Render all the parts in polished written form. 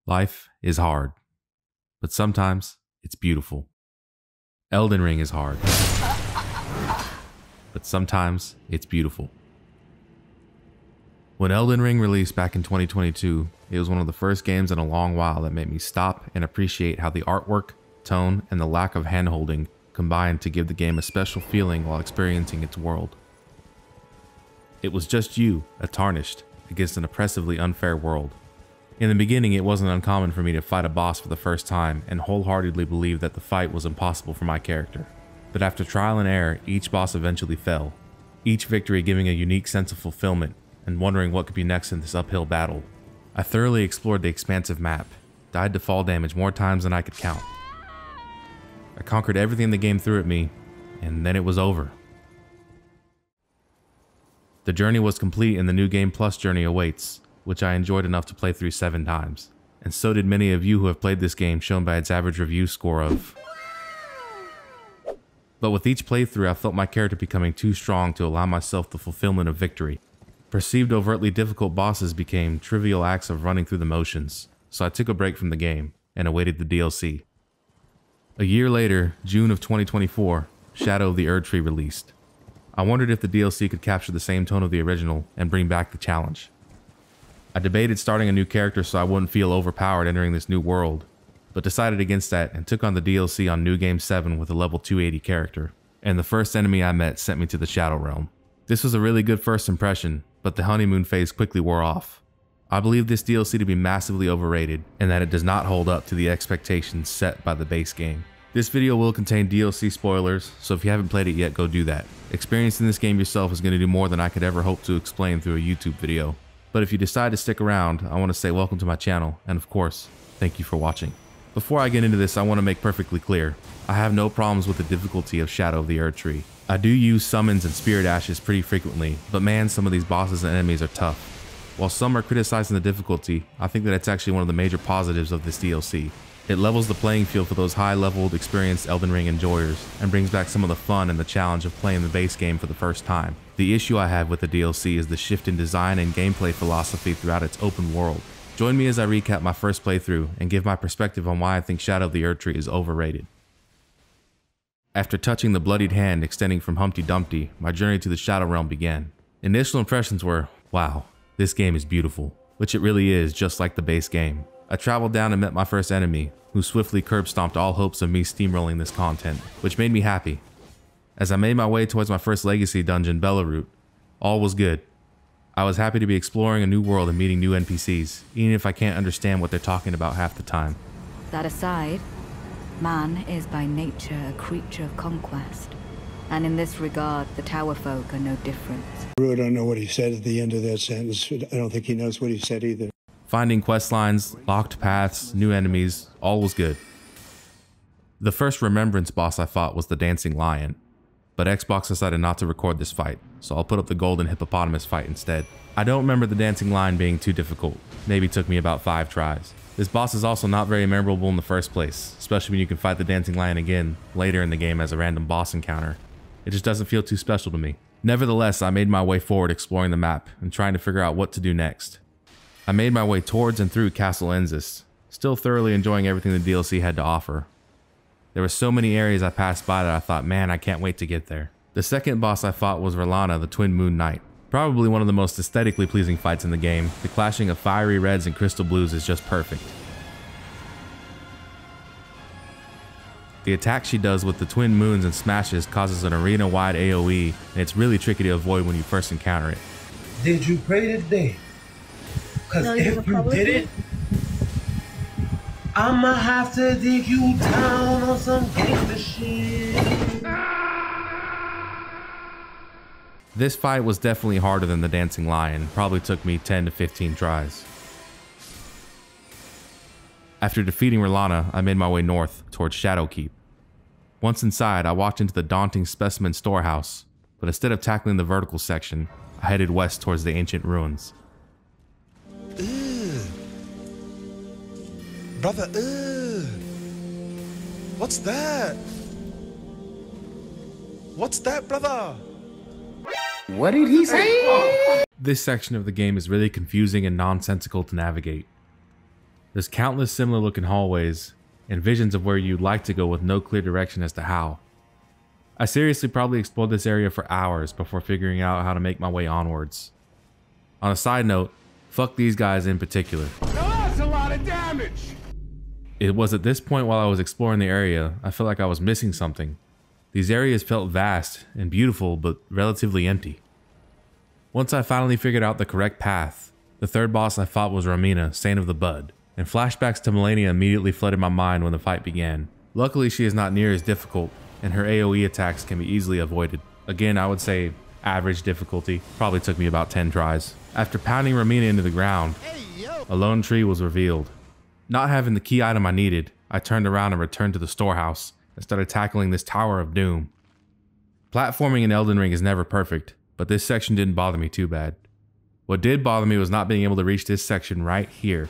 Life is hard, but sometimes it's beautiful. Elden Ring is hard, but sometimes it's beautiful. When Elden Ring released back in 2022, it was one of the first games in a long while that made me stop and appreciate how the artwork, tone, and the lack of handholding combined to give the game a special feeling while experiencing its world. It was just you, a tarnished, against an oppressively unfair world. In the beginning, it wasn't uncommon for me to fight a boss for the first time and wholeheartedly believe that the fight was impossible for my character. But after trial and error, each boss eventually fell, each victory giving a unique sense of fulfillment and wondering what could be next in this uphill battle. I thoroughly explored the expansive map, died to fall damage more times than I could count. I conquered everything the game threw at me, and then it was over. The journey was complete and the New Game Plus journey awaits, which I enjoyed enough to play through 7 times. And so did many of you who have played this game, shown by its average review score of... But with each playthrough, I felt my character becoming too strong to allow myself the fulfillment of victory. Perceived overtly difficult bosses became trivial acts of running through the motions, so I took a break from the game and awaited the DLC. A year later, June of 2024, Shadow of the Erdtree released. I wondered if the DLC could capture the same tone of the original and bring back the challenge. I debated starting a new character so I wouldn't feel overpowered entering this new world, but decided against that and took on the DLC on New Game 7 with a level 280 character, and the first enemy I met sent me to the Shadow Realm. This was a really good first impression, but the honeymoon phase quickly wore off. I believe this DLC to be massively overrated, and that it does not hold up to the expectations set by the base game. This video will contain DLC spoilers, so if you haven't played it yet, go do that. Experiencing this game yourself is going to do more than I could ever hope to explain through a YouTube video. But if you decide to stick around, I want to say welcome to my channel, and of course, thank you for watching. Before I get into this, I want to make perfectly clear, I have no problems with the difficulty of Shadow of the Erdtree. I do use summons and spirit ashes pretty frequently, but man, some of these bosses and enemies are tough. While some are criticizing the difficulty, I think that it's actually one of the major positives of this DLC. It levels the playing field for those high-leveled, experienced Elden Ring enjoyers, and brings back some of the fun and the challenge of playing the base game for the first time. The issue I have with the DLC is the shift in design and gameplay philosophy throughout its open world. Join me as I recap my first playthrough and give my perspective on why I think Shadow of the Erdtree is overrated. After touching the bloodied hand extending from Humpty Dumpty, my journey to the Shadow Realm began. Initial impressions were, wow, this game is beautiful, which it really is, just like the base game. I traveled down and met my first enemy, who swiftly curb-stomped all hopes of me steamrolling this content, which made me happy. As I made my way towards my first legacy dungeon, Belarus, all was good. I was happy to be exploring a new world and meeting new NPCs, even if I can't understand what they're talking about half the time. That aside, man is by nature a creature of conquest, and in this regard, the Tower folk are no different. I don't know what he said at the end of that sentence. I don't think he knows what he said either. Finding quest lines, locked paths, new enemies, all was good. The first Remembrance boss I fought was the Dancing Lion, but Xbox decided not to record this fight, so I'll put up the Golden Hippopotamus fight instead. I don't remember the Dancing Lion being too difficult, maybe took me about 5 tries. This boss is also not very memorable in the first place, especially when you can fight the Dancing Lion again later in the game as a random boss encounter. It just doesn't feel too special to me. Nevertheless, I made my way forward exploring the map and trying to figure out what to do next. I made my way towards and through Castle Enzis, still thoroughly enjoying everything the DLC had to offer. There were so many areas I passed by that I thought, man, I can't wait to get there. The second boss I fought was R'Lana, the Twin Moon Knight. Probably one of the most aesthetically pleasing fights in the game. The clashing of fiery reds and crystal blues is just perfect. The attack she does with the twin moons and smashes causes an arena-wide AoE, and it's really tricky to avoid when you first encounter it. Did you pray today? Cause no, if you didn't, I'ma have to dig you down on some gangster shit. This fight was definitely harder than the Dancing Lion, probably took me 10 to 15 tries. After defeating R'Lana, I made my way north towards Shadowkeep. Once inside, I walked into the daunting specimen storehouse, but instead of tackling the vertical section, I headed west towards the ancient ruins. Brother, what's that? What's that, brother? What did he say? This section of the game is really confusing and nonsensical to navigate. There's countless similar looking hallways and visions of where you'd like to go with no clear direction as to how. I seriously probably explored this area for hours before figuring out how to make my way onwards. On a side note, fuck these guys in particular. Now that's a lot of damage! It was at this point while I was exploring the area, I felt like I was missing something. These areas felt vast and beautiful, but relatively empty. Once I finally figured out the correct path, the third boss I fought was Romina, Saint of the Bud, and flashbacks to Melania immediately flooded my mind when the fight began. Luckily, she is not near as difficult, and her AoE attacks can be easily avoided. Again, I would say average difficulty, probably took me about 10 tries. After pounding Romina into the ground, a lone tree was revealed. Not having the key item I needed, I turned around and returned to the storehouse and started tackling this Tower of Doom. Platforming in Elden Ring is never perfect, but this section didn't bother me too bad. What did bother me was not being able to reach this section right here.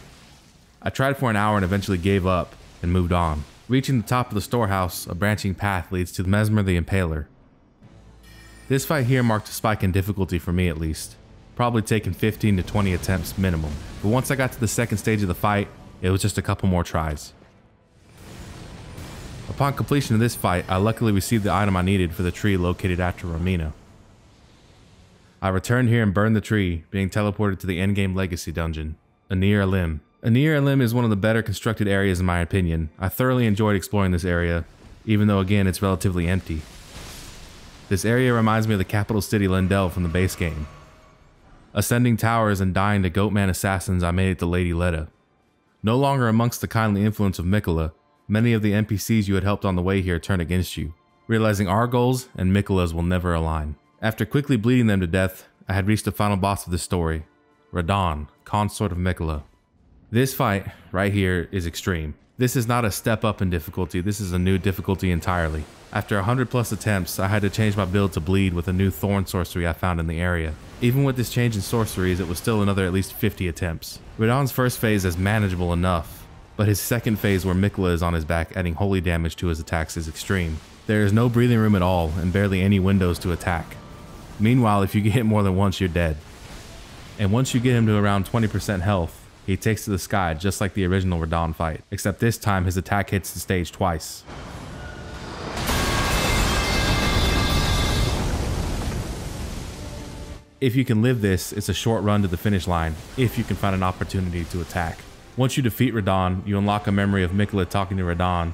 I tried for an hour and eventually gave up and moved on. Reaching the top of the storehouse, a branching path leads to Mesmer the Impaler. This fight here marked a spike in difficulty for me at least, probably taking 15 to 20 attempts minimum, but once I got to the second stage of the fight, it was just a couple more tries. Upon completion of this fight, I luckily received the item I needed for the tree located after Romina. I returned here and burned the tree, being teleported to the endgame legacy dungeon, Anir Elim. Anir Elim is one of the better constructed areas in my opinion. I thoroughly enjoyed exploring this area, even though again it's relatively empty. This area reminds me of the capital city Lendel from the base game. Ascending towers and dying to Goatman assassins, I made it to Lady Leda. No longer amongst the kindly influence of Mikola, many of the NPCs you had helped on the way here turned against you, realizing our goals and Mikola's will never align. After quickly bleeding them to death, I had reached the final boss of the story, Radahn, consort of Mikola. This fight, right here, is extreme. This is not a step up in difficulty, this is a new difficulty entirely. After 100 plus attempts, I had to change my build to bleed with a new thorn sorcery I found in the area. Even with this change in sorceries, it was still another at least 50 attempts. Radahn's first phase is manageable enough, but his second phase where Mikola is on his back adding holy damage to his attacks is extreme. There is no breathing room at all and barely any windows to attack. Meanwhile, if you get hit more than once, you're dead. And once you get him to around 20% health, he takes to the sky just like the original Radahn fight, except this time his attack hits the stage twice. If you can live this, it's a short run to the finish line, if you can find an opportunity to attack. Once you defeat Radahn, you unlock a memory of Mikola talking to Radahn.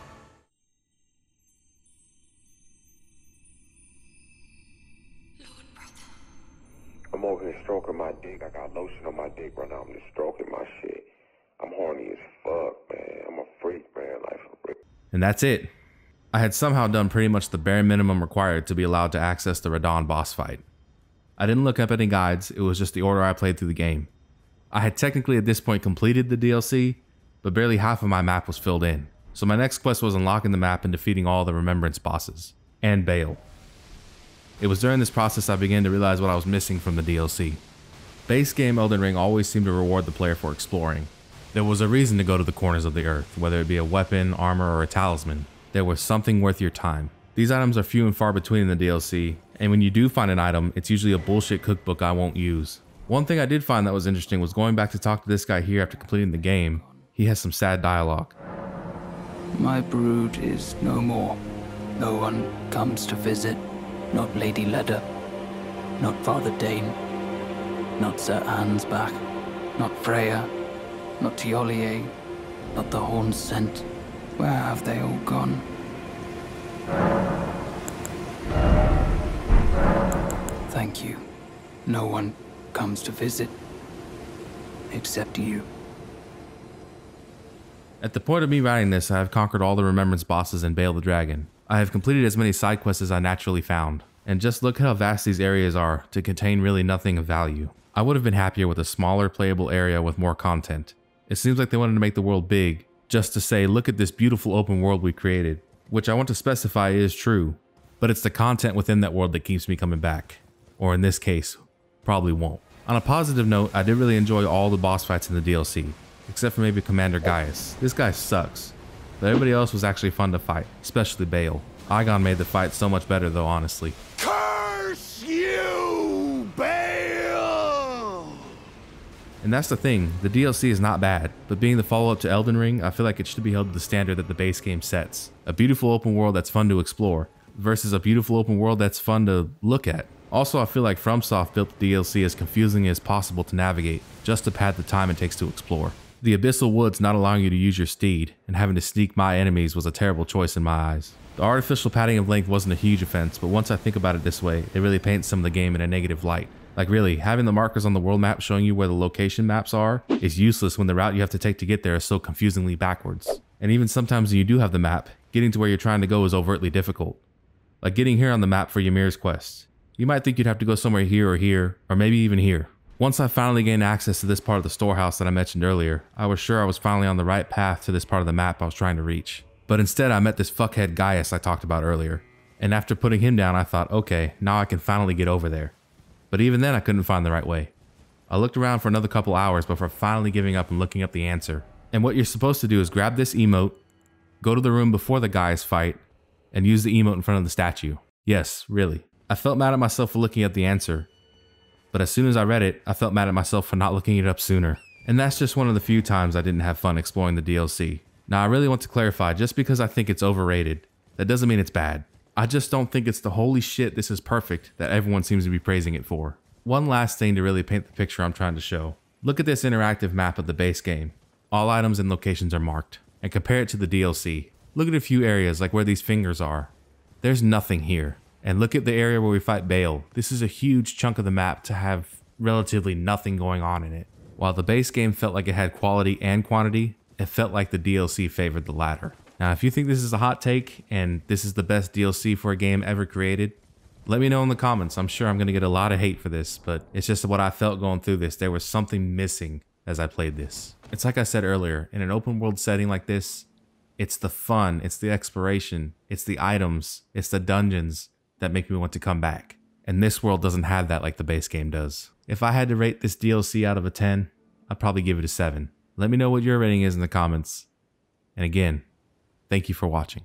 I'm over here stroking my dick. I got lotion on my dick right now. I'm just stroking my shit. I'm horny as fuck, man. I'm a freak, man. Like, for real. And that's it. I had somehow done pretty much the bare minimum required to be allowed to access the Radahn boss fight. I didn't look up any guides, it was just the order I played through the game. I had technically at this point completed the DLC, but barely half of my map was filled in. So my next quest was unlocking the map and defeating all the Remembrance bosses, and Bale. It was during this process I began to realize what I was missing from the DLC. Base game Elden Ring always seemed to reward the player for exploring. There was a reason to go to the corners of the earth, whether it be a weapon, armor, or a talisman. There was something worth your time. These items are few and far between in the DLC, and when you do find an item, it's usually a bullshit cookbook I won't use. One thing I did find that was interesting was going back to talk to this guy here after completing the game. He has some sad dialogue. My brood is no more. No one comes to visit. Not Lady Leda. Not Father Dane. Not Sir Ansbach. Not Freya. Not Tiolier. Not the Horn's Scent. Where have they all gone? Thank you. No one comes to visit. Except you. At the point of me writing this, I have conquered all the Remembrance bosses and Bale the Dragon. I have completed as many side quests as I naturally found. And just look how vast these areas are to contain really nothing of value. I would have been happier with a smaller playable area with more content. It seems like they wanted to make the world big, just to say, look at this beautiful open world we created, which I want to specify is true, but it's the content within that world that keeps me coming back. Or in this case, probably won't. On a positive note, I did really enjoy all the boss fights in the DLC, except for maybe Commander Gaius. This guy sucks, but everybody else was actually fun to fight, especially Bale. Aigon made the fight so much better though, honestly. Curse you, Bale! And that's the thing, the DLC is not bad, but being the follow-up to Elden Ring, I feel like it should be held to the standard that the base game sets. A beautiful open world that's fun to explore, versus a beautiful open world that's fun to look at. Also, I feel like FromSoft built the DLC as confusing as possible to navigate, just to pad the time it takes to explore. The Abyssal Woods not allowing you to use your steed, and having to sneak my enemies was a terrible choice in my eyes. The artificial padding of length wasn't a huge offense, but once I think about it this way, it really paints some of the game in a negative light. Like really, having the markers on the world map showing you where the location maps are is useless when the route you have to take to get there is so confusingly backwards. And even sometimes when you do have the map, getting to where you're trying to go is overtly difficult. Like getting here on the map for Ymir's quest. You might think you'd have to go somewhere here, or maybe even here. Once I finally gained access to this part of the storehouse that I mentioned earlier, I was sure I was finally on the right path to this part of the map I was trying to reach. But instead I met this fuckhead Gaius I talked about earlier. And after putting him down, I thought, okay, now I can finally get over there. But even then I couldn't find the right way. I looked around for another couple hours before finally giving up and looking up the answer. And what you're supposed to do is grab this emote, go to the room before the Gaius fight, and use the emote in front of the statue. Yes, really. I felt mad at myself for looking at the answer. But as soon as I read it, I felt mad at myself for not looking it up sooner. And that's just one of the few times I didn't have fun exploring the DLC. Now I really want to clarify, just because I think it's overrated, that doesn't mean it's bad. I just don't think it's the holy shit this is perfect that everyone seems to be praising it for. One last thing to really paint the picture I'm trying to show. Look at this interactive map of the base game. All items and locations are marked. And compare it to the DLC. Look at a few areas like where these fingers are. There's nothing here. And look at the area where we fight Bale. This is a huge chunk of the map to have relatively nothing going on in it. While the base game felt like it had quality and quantity, it felt like the DLC favored the latter. Now, if you think this is a hot take and this is the best DLC for a game ever created, let me know in the comments. I'm sure I'm going to get a lot of hate for this, but it's just what I felt going through this. There was something missing as I played this. It's like I said earlier, in an open world setting like this, it's the fun, it's the exploration, it's the items, it's the dungeons that make me want to come back. And this world doesn't have that like the base game does. If I had to rate this DLC out of a 10, I'd probably give it a 7. Let me know what your rating is in the comments. And again, thank you for watching.